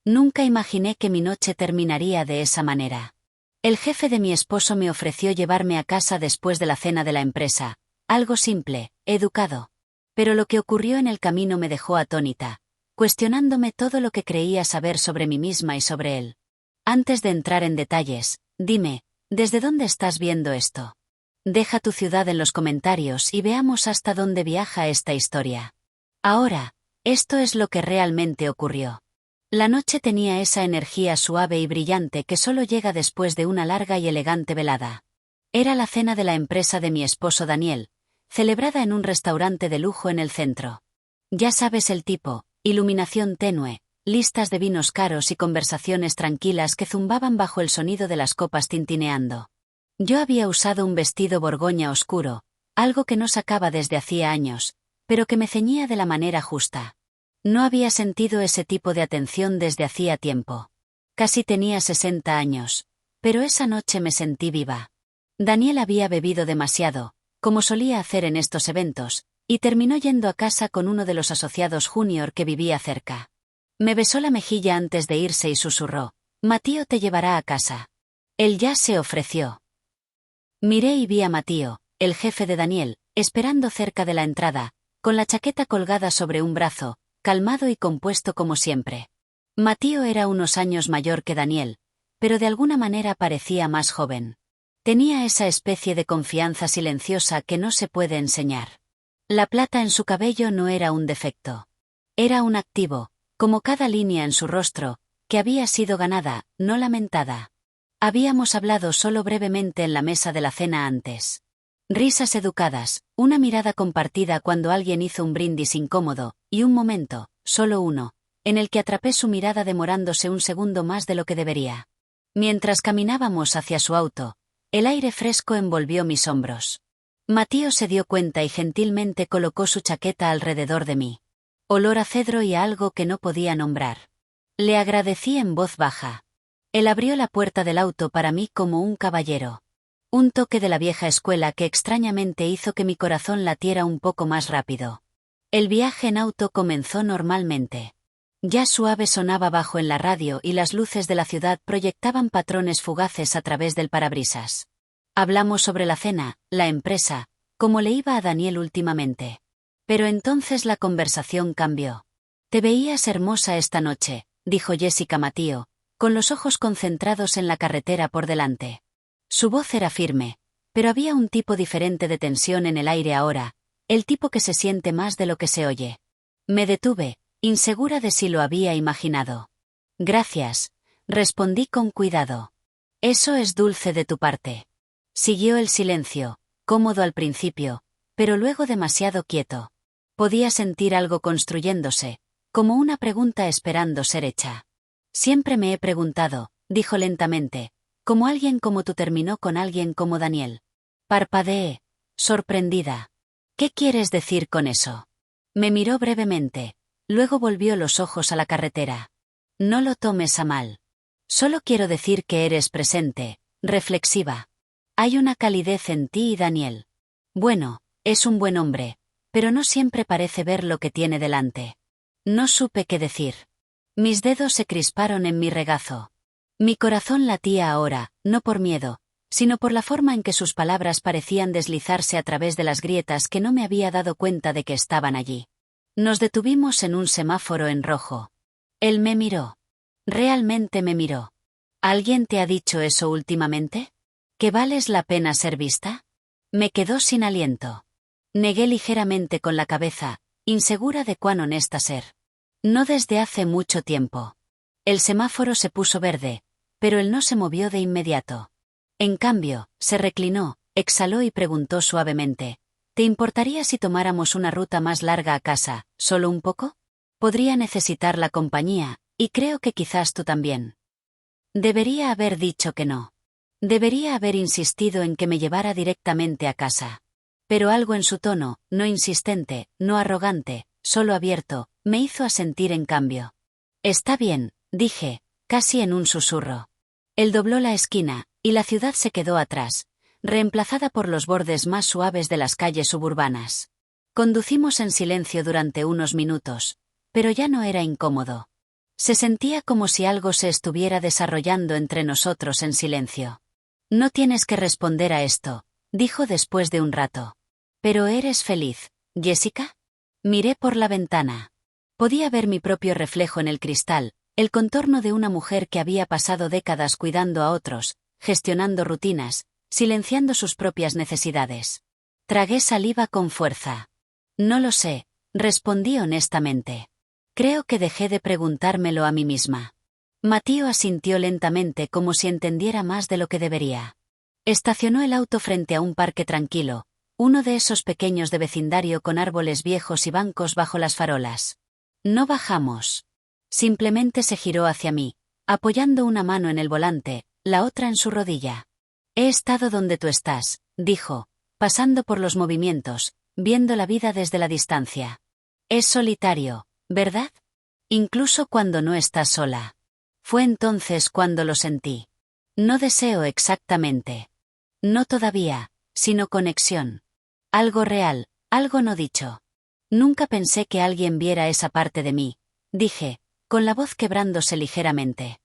Nunca imaginé que mi noche terminaría de esa manera. El jefe de mi esposo me ofreció llevarme a casa después de la cena de la empresa. Algo simple, educado. Pero lo que ocurrió en el camino me dejó atónita, cuestionándome todo lo que creía saber sobre mí misma y sobre él. Antes de entrar en detalles, dime, ¿desde dónde estás viendo esto? Deja tu ciudad en los comentarios y veamos hasta dónde viaja esta historia. Ahora, esto es lo que realmente ocurrió. La noche tenía esa energía suave y brillante que solo llega después de una larga y elegante velada. Era la cena de la empresa de mi esposo Daniel, celebrada en un restaurante de lujo en el centro. Ya sabes el tipo, iluminación tenue, listas de vinos caros y conversaciones tranquilas que zumbaban bajo el sonido de las copas tintineando. Yo había usado un vestido borgoña oscuro, algo que no sacaba desde hacía años, pero que me ceñía de la manera justa. No había sentido ese tipo de atención desde hacía tiempo. Casi tenía 60 años, pero esa noche me sentí viva. Daniel había bebido demasiado, como solía hacer en estos eventos, y terminó yendo a casa con uno de los asociados junior que vivía cerca. Me besó la mejilla antes de irse y susurró: «Matío te llevará a casa». Él ya se ofreció. Miré y vi a Matío, el jefe de Daniel, esperando cerca de la entrada, con la chaqueta colgada sobre un brazo, calmado y compuesto como siempre. Matío era unos años mayor que Daniel, pero de alguna manera parecía más joven. Tenía esa especie de confianza silenciosa que no se puede enseñar. La plata en su cabello no era un defecto. Era un activo, como cada línea en su rostro, que había sido ganada, no lamentada. Habíamos hablado solo brevemente en la mesa de la cena antes. Risas educadas, una mirada compartida cuando alguien hizo un brindis incómodo, y un momento, solo uno, en el que atrapé su mirada demorándose un segundo más de lo que debería. Mientras caminábamos hacia su auto, el aire fresco envolvió mis hombros. Matío se dio cuenta y gentilmente colocó su chaqueta alrededor de mí. Olor a cedro y a algo que no podía nombrar. Le agradecí en voz baja. Él abrió la puerta del auto para mí como un caballero. Un toque de la vieja escuela que extrañamente hizo que mi corazón latiera un poco más rápido. El viaje en auto comenzó normalmente. Ya suave sonaba bajo en la radio y las luces de la ciudad proyectaban patrones fugaces a través del parabrisas. Hablamos sobre la cena, la empresa, como le iba a Daniel últimamente. Pero entonces la conversación cambió. «Te veías hermosa esta noche», dijo Jessica Matío, con los ojos concentrados en la carretera por delante. Su voz era firme, pero había un tipo diferente de tensión en el aire ahora, el tipo que se siente más de lo que se oye. Me detuve, insegura de si lo había imaginado. «Gracias», respondí con cuidado. «Eso es dulce de tu parte». Siguió el silencio, cómodo al principio, pero luego demasiado quieto. Podía sentir algo construyéndose, como una pregunta esperando ser hecha. «Siempre me he preguntado», dijo lentamente, «cómo alguien como tú terminó con alguien como Daniel». Parpadeé, sorprendida. «¿Qué quieres decir con eso?» Me miró brevemente, luego volvió los ojos a la carretera. «No lo tomes a mal. Solo quiero decir que eres presente, reflexiva. Hay una calidez en ti y Daniel. Bueno, es un buen hombre, pero no siempre parece ver lo que tiene delante». No supe qué decir. Mis dedos se crisparon en mi regazo. Mi corazón latía ahora, no por miedo, sino por la forma en que sus palabras parecían deslizarse a través de las grietas que no me había dado cuenta de que estaban allí. Nos detuvimos en un semáforo en rojo. Él me miró. Realmente me miró. «¿Alguien te ha dicho eso últimamente? ¿Que vales la pena ser vista?» Me quedó sin aliento. Negué ligeramente con la cabeza, insegura de cuán honesta ser. «No desde hace mucho tiempo». El semáforo se puso verde, pero él no se movió de inmediato. En cambio, se reclinó, exhaló y preguntó suavemente: «¿Te importaría si tomáramos una ruta más larga a casa, solo un poco? Podría necesitar la compañía, y creo que quizás tú también». Debería haber dicho que no. Debería haber insistido en que me llevara directamente a casa. Pero algo en su tono, no insistente, no arrogante, solo abierto, me hizo asentir en cambio. «Está bien», dije, casi en un susurro. Él dobló la esquina, y la ciudad se quedó atrás, reemplazada por los bordes más suaves de las calles suburbanas. Conducimos en silencio durante unos minutos, pero ya no era incómodo. Se sentía como si algo se estuviera desarrollando entre nosotros en silencio. No tienes que responder a esto, dijo después de un rato. ¿Pero eres feliz, Jessica? Miré por la ventana. Podía ver mi propio reflejo en el cristal, el contorno de una mujer que había pasado décadas cuidando a otros, gestionando rutinas, silenciando sus propias necesidades. Tragué saliva con fuerza. No lo sé, respondí honestamente. Creo que dejé de preguntármelo a mí misma. Matío asintió lentamente como si entendiera más de lo que debería. Estacionó el auto frente a un parque tranquilo, uno de esos pequeños de vecindario con árboles viejos y bancos bajo las farolas. No bajamos. Simplemente se giró hacia mí, apoyando una mano en el volante, la otra en su rodilla. He estado donde tú estás, dijo, pasando por los movimientos, viendo la vida desde la distancia. Es solitario, ¿verdad? Incluso cuando no estás sola. Fue entonces cuando lo sentí. No deseo exactamente. No todavía, sino conexión. Algo real, algo no dicho. Nunca pensé que alguien viera esa parte de mí, dije, con la voz quebrándose ligeramente.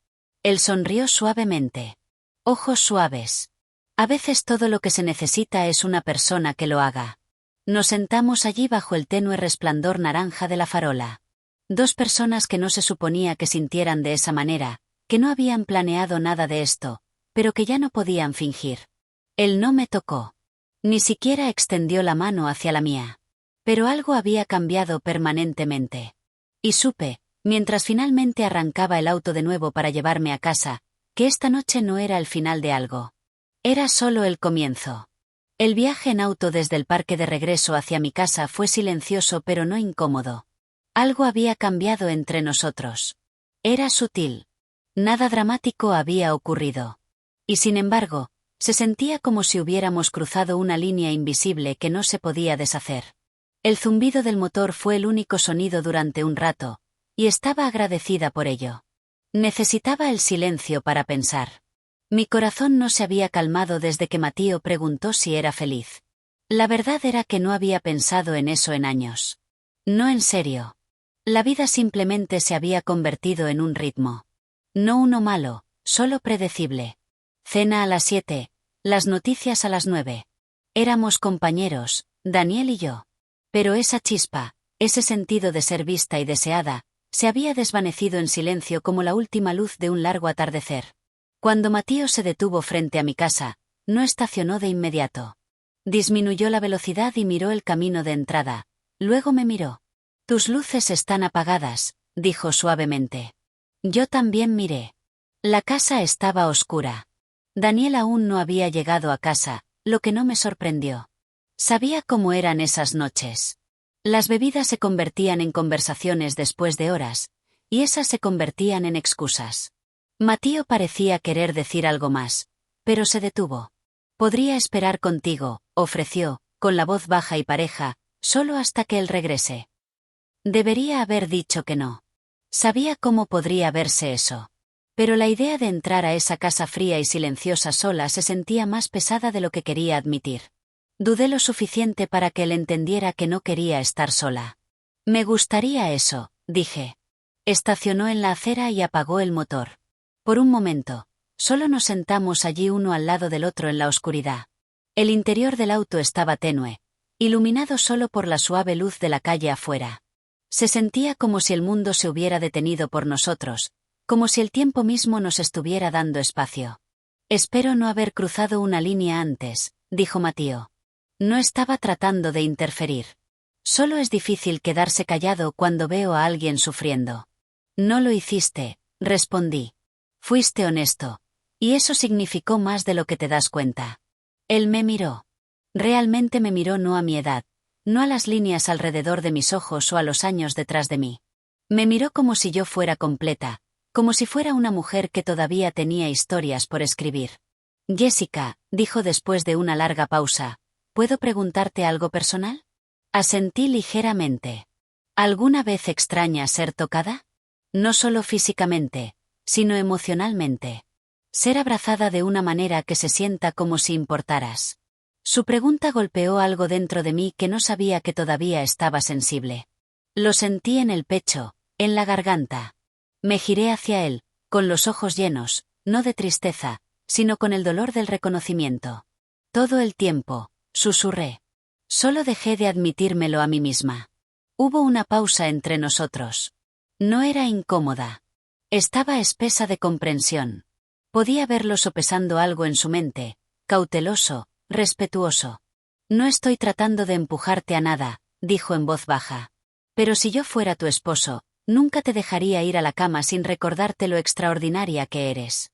Él sonrió suavemente. Ojos suaves. A veces todo lo que se necesita es una persona que lo haga. Nos sentamos allí bajo el tenue resplandor naranja de la farola. Dos personas que no se suponía que sintieran de esa manera, que no habían planeado nada de esto, pero que ya no podían fingir. Él no me tocó. Ni siquiera extendió la mano hacia la mía. Pero algo había cambiado permanentemente. Y supe, mientras finalmente arrancaba el auto de nuevo para llevarme a casa, que esta noche no era el final de algo. Era solo el comienzo. El viaje en auto desde el parque de regreso hacia mi casa fue silencioso pero no incómodo. Algo había cambiado entre nosotros. Era sutil. Nada dramático había ocurrido. Y sin embargo, se sentía como si hubiéramos cruzado una línea invisible que no se podía deshacer. El zumbido del motor fue el único sonido durante un rato, y estaba agradecida por ello. Necesitaba el silencio para pensar. Mi corazón no se había calmado desde que Matío preguntó si era feliz. La verdad era que no había pensado en eso en años. No en serio. La vida simplemente se había convertido en un ritmo. No uno malo, solo predecible. Cena a las 7, las noticias a las 9. Éramos compañeros, Daniel y yo. Pero esa chispa, ese sentido de ser vista y deseada, se había desvanecido en silencio como la última luz de un largo atardecer. Cuando Matío se detuvo frente a mi casa, no estacionó de inmediato. Disminuyó la velocidad y miró el camino de entrada. Luego me miró. Tus luces están apagadas, dijo suavemente. Yo también miré. La casa estaba oscura. Daniel aún no había llegado a casa, lo que no me sorprendió. Sabía cómo eran esas noches. Las bebidas se convertían en conversaciones después de horas, y esas se convertían en excusas. Matío parecía querer decir algo más, pero se detuvo. Podría esperar contigo, ofreció, con la voz baja y pareja, solo hasta que él regrese. Debería haber dicho que no. Sabía cómo podría verse eso. Pero la idea de entrar a esa casa fría y silenciosa sola se sentía más pesada de lo que quería admitir. Dudé lo suficiente para que él entendiera que no quería estar sola. Me gustaría eso, dije. Estacionó en la acera y apagó el motor. Por un momento, solo nos sentamos allí uno al lado del otro en la oscuridad. El interior del auto estaba tenue, iluminado solo por la suave luz de la calle afuera. Se sentía como si el mundo se hubiera detenido por nosotros, como si el tiempo mismo nos estuviera dando espacio. Espero no haber cruzado una línea antes, dijo Matío. No estaba tratando de interferir. Solo es difícil quedarse callado cuando veo a alguien sufriendo. No lo hiciste, respondí. Fuiste honesto. Y eso significó más de lo que te das cuenta. Él me miró. Realmente me miró no a mi edad, no a las líneas alrededor de mis ojos o a los años detrás de mí. Me miró como si yo fuera completa, como si fuera una mujer que todavía tenía historias por escribir. Jessica, dijo después de una larga pausa, ¿puedo preguntarte algo personal? Asentí ligeramente. ¿Alguna vez extrañas ser tocada? No solo físicamente, sino emocionalmente. Ser abrazada de una manera que se sienta como si importaras. Su pregunta golpeó algo dentro de mí que no sabía que todavía estaba sensible. Lo sentí en el pecho, en la garganta. Me giré hacia él, con los ojos llenos, no de tristeza, sino con el dolor del reconocimiento. Todo el tiempo, susurré. Solo dejé de admitírmelo a mí misma. Hubo una pausa entre nosotros. No era incómoda. Estaba espesa de comprensión. Podía verlo sopesando algo en su mente, cauteloso, respetuoso. No estoy tratando de empujarte a nada, dijo en voz baja. Pero si yo fuera tu esposo, nunca te dejaría ir a la cama sin recordarte lo extraordinaria que eres.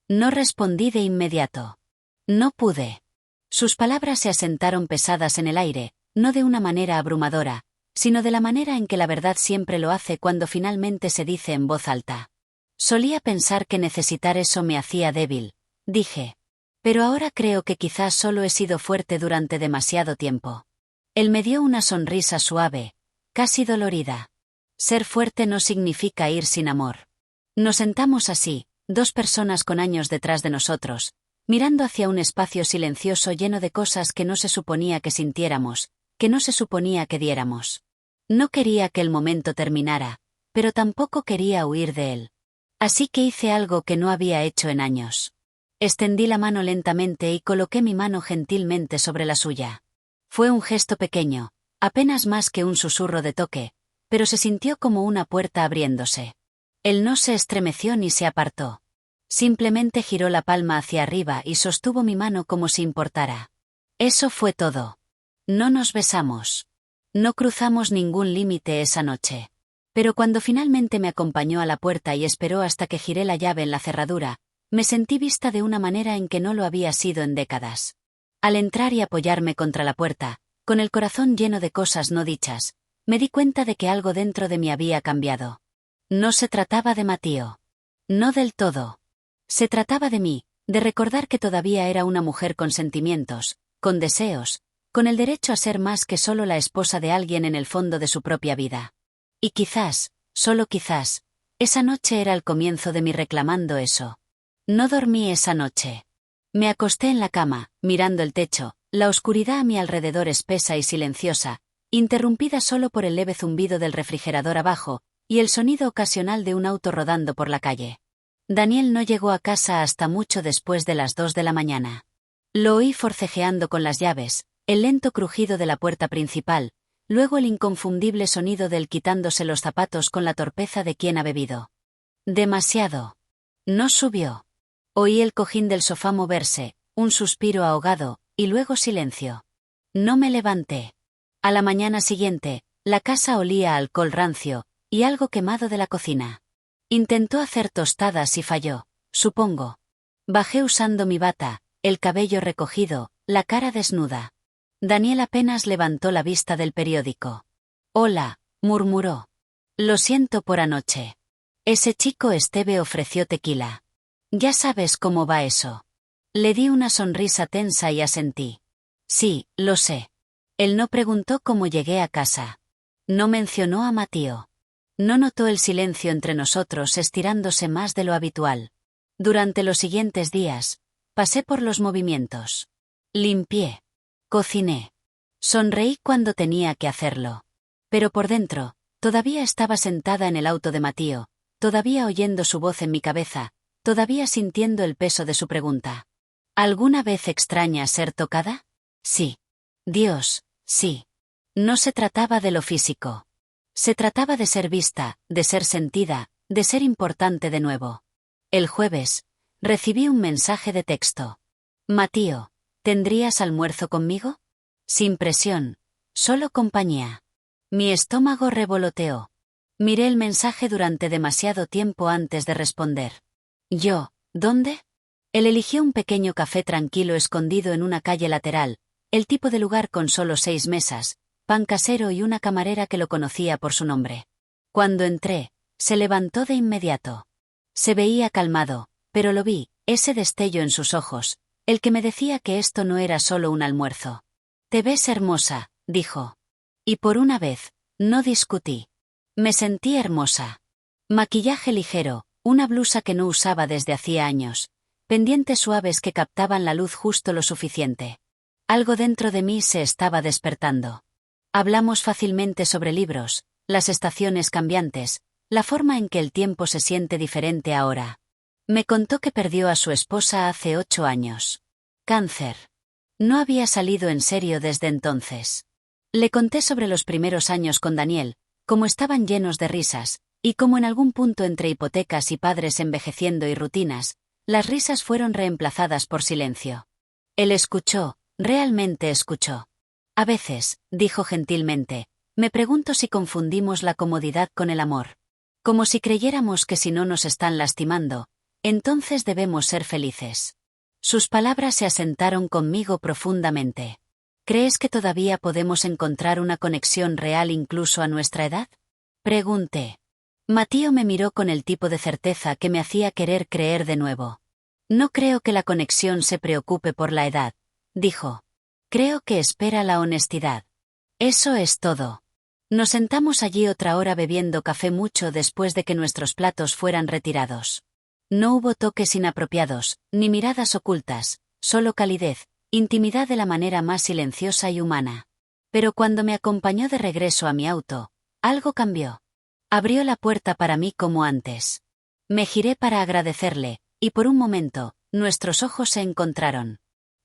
No respondí de inmediato. No pude. Sus palabras se asentaron pesadas en el aire, no de una manera abrumadora, sino de la manera en que la verdad siempre lo hace cuando finalmente se dice en voz alta. Solía pensar que necesitar eso me hacía débil, dije. Pero ahora creo que quizás solo he sido fuerte durante demasiado tiempo. Él me dio una sonrisa suave, casi dolorida. Ser fuerte no significa ir sin amor. Nos sentamos así, dos personas con años detrás de nosotros, mirando hacia un espacio silencioso lleno de cosas que no se suponía que sintiéramos, que no se suponía que diéramos. No quería que el momento terminara, pero tampoco quería huir de él. Así que hice algo que no había hecho en años. Extendí la mano lentamente y coloqué mi mano gentilmente sobre la suya. Fue un gesto pequeño, apenas más que un susurro de toque, pero se sintió como una puerta abriéndose. Él no se estremeció ni se apartó. Simplemente giró la palma hacia arriba y sostuvo mi mano como si importara. Eso fue todo. No nos besamos. No cruzamos ningún límite esa noche. Pero cuando finalmente me acompañó a la puerta y esperó hasta que giré la llave en la cerradura, me sentí vista de una manera en que no lo había sido en décadas. Al entrar y apoyarme contra la puerta, con el corazón lleno de cosas no dichas, me di cuenta de que algo dentro de mí había cambiado. No se trataba de Matío. No del todo. Se trataba de mí, de recordar que todavía era una mujer con sentimientos, con deseos, con el derecho a ser más que solo la esposa de alguien en el fondo de su propia vida. Y quizás, solo quizás, esa noche era el comienzo de mi reclamando eso. No dormí esa noche. Me acosté en la cama, mirando el techo, la oscuridad a mi alrededor espesa y silenciosa, interrumpida solo por el leve zumbido del refrigerador abajo, y el sonido ocasional de un auto rodando por la calle. Daniel no llegó a casa hasta mucho después de las 2 de la mañana. Lo oí forcejeando con las llaves, el lento crujido de la puerta principal, luego el inconfundible sonido del quitándose los zapatos con la torpeza de quien ha bebido. Demasiado. No subió. Oí el cojín del sofá moverse, un suspiro ahogado, y luego silencio. No me levanté. A la mañana siguiente, la casa olía a alcohol rancio, y algo quemado de la cocina. Intentó hacer tostadas y falló, supongo. Bajé usando mi bata, el cabello recogido, la cara desnuda. Daniel apenas levantó la vista del periódico. Hola, murmuró. Lo siento por anoche. Ese chico Esteve ofreció tequila. Ya sabes cómo va eso. Le di una sonrisa tensa y asentí. Sí, lo sé. Él no preguntó cómo llegué a casa. No mencionó a Matío. No notó el silencio entre nosotros estirándose más de lo habitual. Durante los siguientes días, pasé por los movimientos. Limpié. Cociné. Sonreí cuando tenía que hacerlo. Pero por dentro, todavía estaba sentada en el auto de Matío, todavía oyendo su voz en mi cabeza, todavía sintiendo el peso de su pregunta. ¿Alguna vez extrañas ser tocada? Sí. Dios, sí. No se trataba de lo físico. Se trataba de ser vista, de ser sentida, de ser importante de nuevo. El jueves, recibí un mensaje de texto. Matío, ¿tendrías almuerzo conmigo? Sin presión, solo compañía. Mi estómago revoloteó. Miré el mensaje durante demasiado tiempo antes de responder. ¿Dónde? Él eligió un pequeño café tranquilo escondido en una calle lateral, el tipo de lugar con solo 6 mesas, pan casero y una camarera que lo conocía por su nombre. Cuando entré, se levantó de inmediato. Se veía calmado, pero lo vi, ese destello en sus ojos, el que me decía que esto no era solo un almuerzo. Te ves hermosa, dijo. Y por una vez, no discutí. Me sentí hermosa. Maquillaje ligero, una blusa que no usaba desde hacía años, pendientes suaves que captaban la luz justo lo suficiente. Algo dentro de mí se estaba despertando. Hablamos fácilmente sobre libros, las estaciones cambiantes, la forma en que el tiempo se siente diferente ahora. Me contó que perdió a su esposa hace 8 años. Cáncer. No había salido en serio desde entonces. Le conté sobre los primeros años con Daniel, cómo estaban llenos de risas, y cómo en algún punto entre hipotecas y padres envejeciendo y rutinas, las risas fueron reemplazadas por silencio. Él escuchó, realmente escuchó. A veces, dijo gentilmente, me pregunto si confundimos la comodidad con el amor. Como si creyéramos que si no nos están lastimando, entonces debemos ser felices. Sus palabras se asentaron conmigo profundamente. ¿Crees que todavía podemos encontrar una conexión real incluso a nuestra edad? Pregunté. Matío me miró con el tipo de certeza que me hacía querer creer de nuevo. No creo que la conexión se preocupe por la edad, dijo. Creo que espera la honestidad. Eso es todo. Nos sentamos allí otra hora bebiendo café mucho después de que nuestros platos fueran retirados. No hubo toques inapropiados, ni miradas ocultas, solo calidez, intimidad de la manera más silenciosa y humana. Pero cuando me acompañó de regreso a mi auto, algo cambió. Abrió la puerta para mí como antes. Me giré para agradecerle, y por un momento, nuestros ojos se encontraron.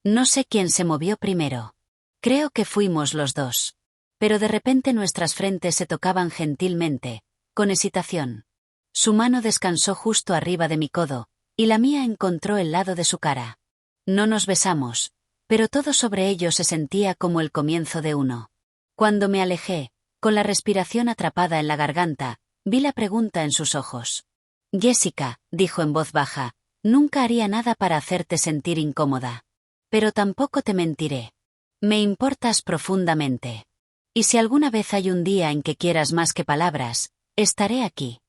No sé quién se movió primero. Creo que fuimos los dos. Pero de repente nuestras frentes se tocaban gentilmente, con hesitación. Su mano descansó justo arriba de mi codo, y la mía encontró el lado de su cara. No nos besamos, pero todo sobre ello se sentía como el comienzo de uno. Cuando me alejé, con la respiración atrapada en la garganta, vi la pregunta en sus ojos. Jessica, dijo en voz baja, nunca haría nada para hacerte sentir incómoda. Pero tampoco te mentiré. Me importas profundamente. Y si alguna vez hay un día en que quieras más que palabras, estaré aquí.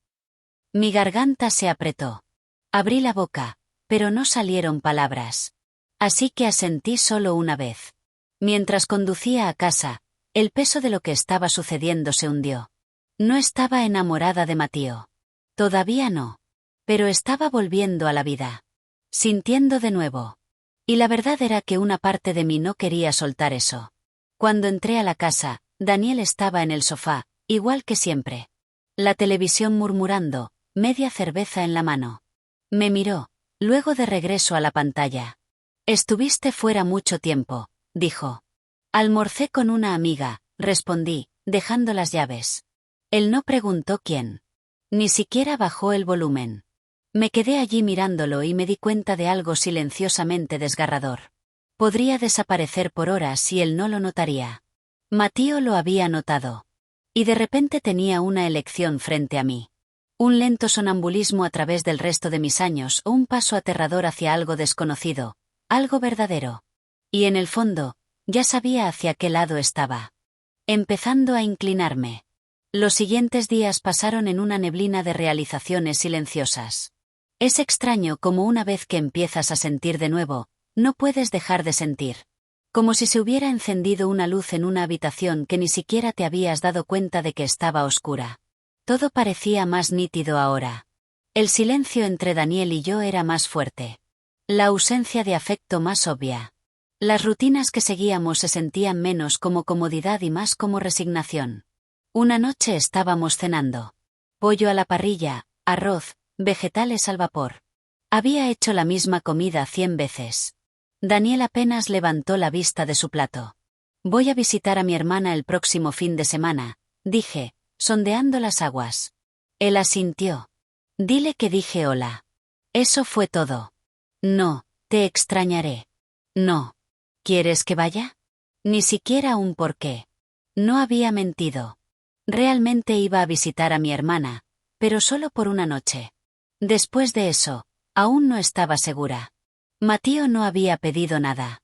Mi garganta se apretó. Abrí la boca, pero no salieron palabras. Así que asentí solo una vez. Mientras conducía a casa, el peso de lo que estaba sucediendo se hundió. No estaba enamorada de Matío. Todavía no. Pero estaba volviendo a la vida. Sintiendo de nuevo. Y la verdad era que una parte de mí no quería soltar eso. Cuando entré a la casa, Daniel estaba en el sofá, igual que siempre. La televisión murmurando, media cerveza en la mano. Me miró, luego de regreso a la pantalla. Estuviste fuera mucho tiempo, dijo. Almorcé con una amiga, respondí, dejando las llaves. Él no preguntó quién. Ni siquiera bajó el volumen. Me quedé allí mirándolo y me di cuenta de algo silenciosamente desgarrador. Podría desaparecer por horas y él no lo notaría. Matío lo había notado. Y de repente tenía una elección frente a mí. Un lento sonambulismo a través del resto de mis años o un paso aterrador hacia algo desconocido, algo verdadero. Y en el fondo, ya sabía hacia qué lado estaba. Empezando a inclinarme. Los siguientes días pasaron en una neblina de realizaciones silenciosas. Es extraño como una vez que empiezas a sentir de nuevo, no puedes dejar de sentir. Como si se hubiera encendido una luz en una habitación que ni siquiera te habías dado cuenta de que estaba oscura. Todo parecía más nítido ahora. El silencio entre Daniel y yo era más fuerte. La ausencia de afecto más obvia. Las rutinas que seguíamos se sentían menos como comodidad y más como resignación. Una noche estábamos cenando. Pollo a la parrilla, arroz, vegetales al vapor. Había hecho la misma comida 100 veces. Daniel apenas levantó la vista de su plato. Voy a visitar a mi hermana el próximo fin de semana, dije, sondeando las aguas. Él asintió. Dile que dije hola. Eso fue todo. No, te extrañaré. No. ¿Quieres que vaya? Ni siquiera un porqué. No había mentido. Realmente iba a visitar a mi hermana, pero solo por una noche. Después de eso, aún no estaba segura. Matío no había pedido nada.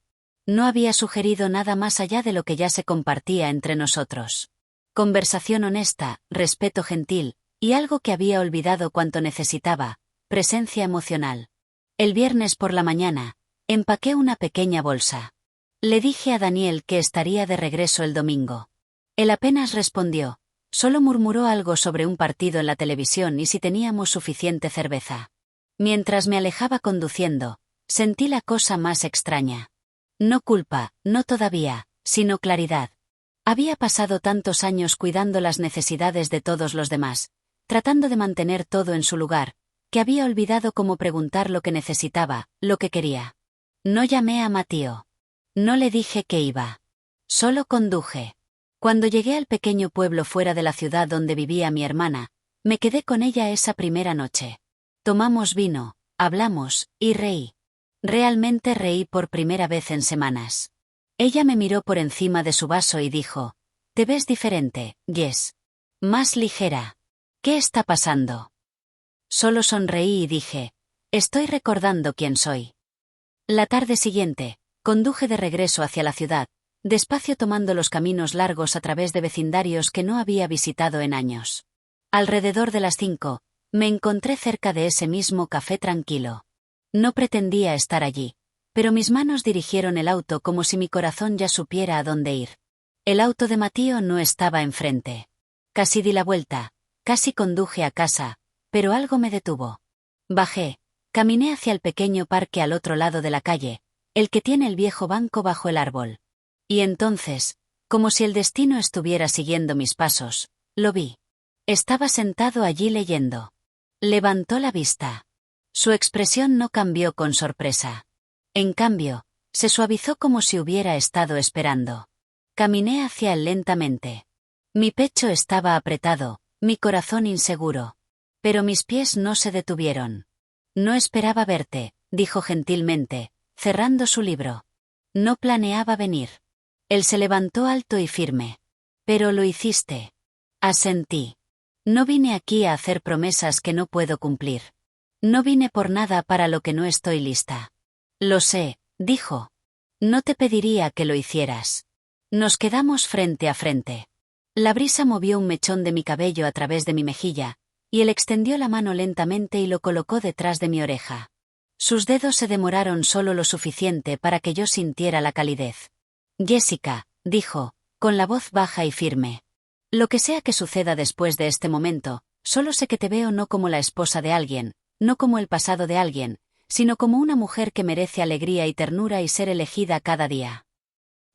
No había sugerido nada más allá de lo que ya se compartía entre nosotros. Conversación honesta, respeto gentil, y algo que había olvidado cuanto necesitaba, presencia emocional. El viernes por la mañana, empaqué una pequeña bolsa. Le dije a Daniel que estaría de regreso el domingo. Él apenas respondió, solo murmuró algo sobre un partido en la televisión y si teníamos suficiente cerveza. Mientras me alejaba conduciendo, sentí la cosa más extraña. No culpa, no todavía, sino claridad. Había pasado tantos años cuidando las necesidades de todos los demás, tratando de mantener todo en su lugar, que había olvidado cómo preguntar lo que necesitaba, lo que quería. No llamé a Matío. No le dije que iba. Solo conduje. Cuando llegué al pequeño pueblo fuera de la ciudad donde vivía mi hermana, me quedé con ella esa primera noche. Tomamos vino, hablamos, y reí. Realmente reí por primera vez en semanas. Ella me miró por encima de su vaso y dijo: «Te ves diferente, Jess. Más ligera. ¿Qué está pasando?» Solo sonreí y dije: «Estoy recordando quién soy». La tarde siguiente, conduje de regreso hacia la ciudad, despacio tomando los caminos largos a través de vecindarios que no había visitado en años. Alrededor de las 5, me encontré cerca de ese mismo café tranquilo. No pretendía estar allí, pero mis manos dirigieron el auto como si mi corazón ya supiera a dónde ir. El auto de Matío no estaba enfrente. Casi di la vuelta, casi conduje a casa, pero algo me detuvo. Bajé, caminé hacia el pequeño parque al otro lado de la calle, el que tiene el viejo banco bajo el árbol. Y entonces, como si el destino estuviera siguiendo mis pasos, lo vi. Estaba sentado allí leyendo. Levantó la vista. Su expresión no cambió con sorpresa. En cambio, se suavizó como si hubiera estado esperando. Caminé hacia él lentamente. Mi pecho estaba apretado, mi corazón inseguro. Pero mis pies no se detuvieron. «No esperaba verte», dijo gentilmente, cerrando su libro. «No planeaba venir». Él se levantó alto y firme. «Pero lo hiciste». Asentí. «No vine aquí a hacer promesas que no puedo cumplir. No vine por nada para lo que no estoy lista». «Lo sé», dijo. «No te pediría que lo hicieras». Nos quedamos frente a frente. La brisa movió un mechón de mi cabello a través de mi mejilla, y él extendió la mano lentamente y lo colocó detrás de mi oreja. Sus dedos se demoraron solo lo suficiente para que yo sintiera la calidez. «Jessica», dijo, con la voz baja y firme. «Lo que sea que suceda después de este momento, solo sé que te veo no como la esposa de alguien, no como el pasado de alguien, sino como una mujer que merece alegría y ternura y ser elegida cada día».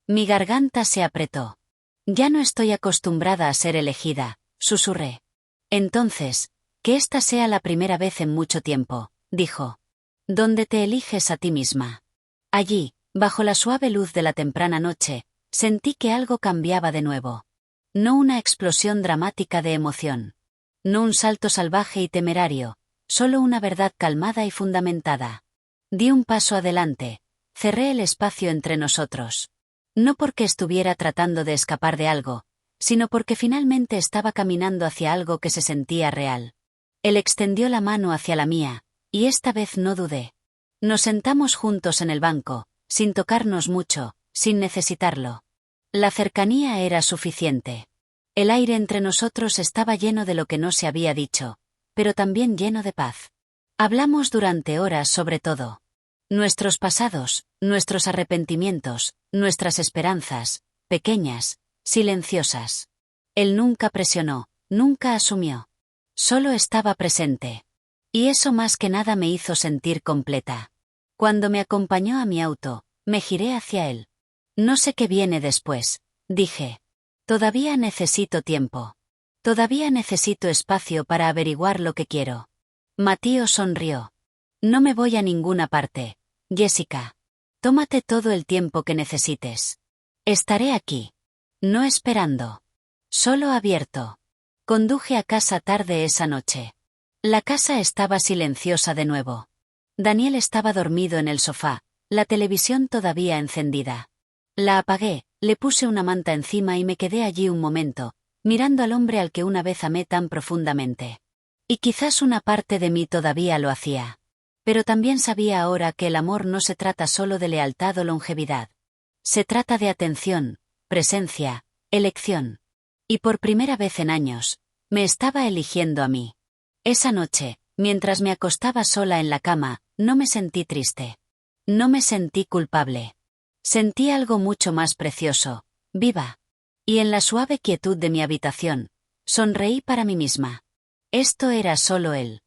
Mi garganta se apretó. «Ya no estoy acostumbrada a ser elegida», susurré. «Entonces, que esta sea la primera vez en mucho tiempo», dijo. «Donde te eliges a ti misma». Allí, bajo la suave luz de la temprana noche, sentí que algo cambiaba de nuevo. No una explosión dramática de emoción. No un salto salvaje y temerario, solo una verdad calmada y fundamentada. Di un paso adelante, cerré el espacio entre nosotros. No porque estuviera tratando de escapar de algo, sino porque finalmente estaba caminando hacia algo que se sentía real. Él extendió la mano hacia la mía, y esta vez no dudé. Nos sentamos juntos en el banco, sin tocarnos mucho, sin necesitarlo. La cercanía era suficiente. El aire entre nosotros estaba lleno de lo que no se había dicho, pero también lleno de paz. Hablamos durante horas sobre todo. Nuestros pasados, nuestros arrepentimientos, nuestras esperanzas, pequeñas, silenciosas. Él nunca presionó, nunca asumió. Solo estaba presente. Y eso más que nada me hizo sentir completa. Cuando me acompañó a mi auto, me giré hacia él. «No sé qué viene después», dije. «Todavía necesito tiempo. Todavía necesito espacio para averiguar lo que quiero». Matío sonrió. «No me voy a ninguna parte, Jessica. Tómate todo el tiempo que necesites. Estaré aquí. No esperando. Solo abierto». Conduje a casa tarde esa noche. La casa estaba silenciosa de nuevo. Daniel estaba dormido en el sofá, la televisión todavía encendida. La apagué, le puse una manta encima y me quedé allí un momento, mirando al hombre al que una vez amé tan profundamente. Y quizás una parte de mí todavía lo hacía. Pero también sabía ahora que el amor no se trata solo de lealtad o longevidad. Se trata de atención, presencia, elección. Y por primera vez en años, me estaba eligiendo a mí. Esa noche, mientras me acostaba sola en la cama, no me sentí triste. No me sentí culpable. Sentí algo mucho más precioso, viva. Y en la suave quietud de mi habitación, sonreí para mí misma. Esto era solo él.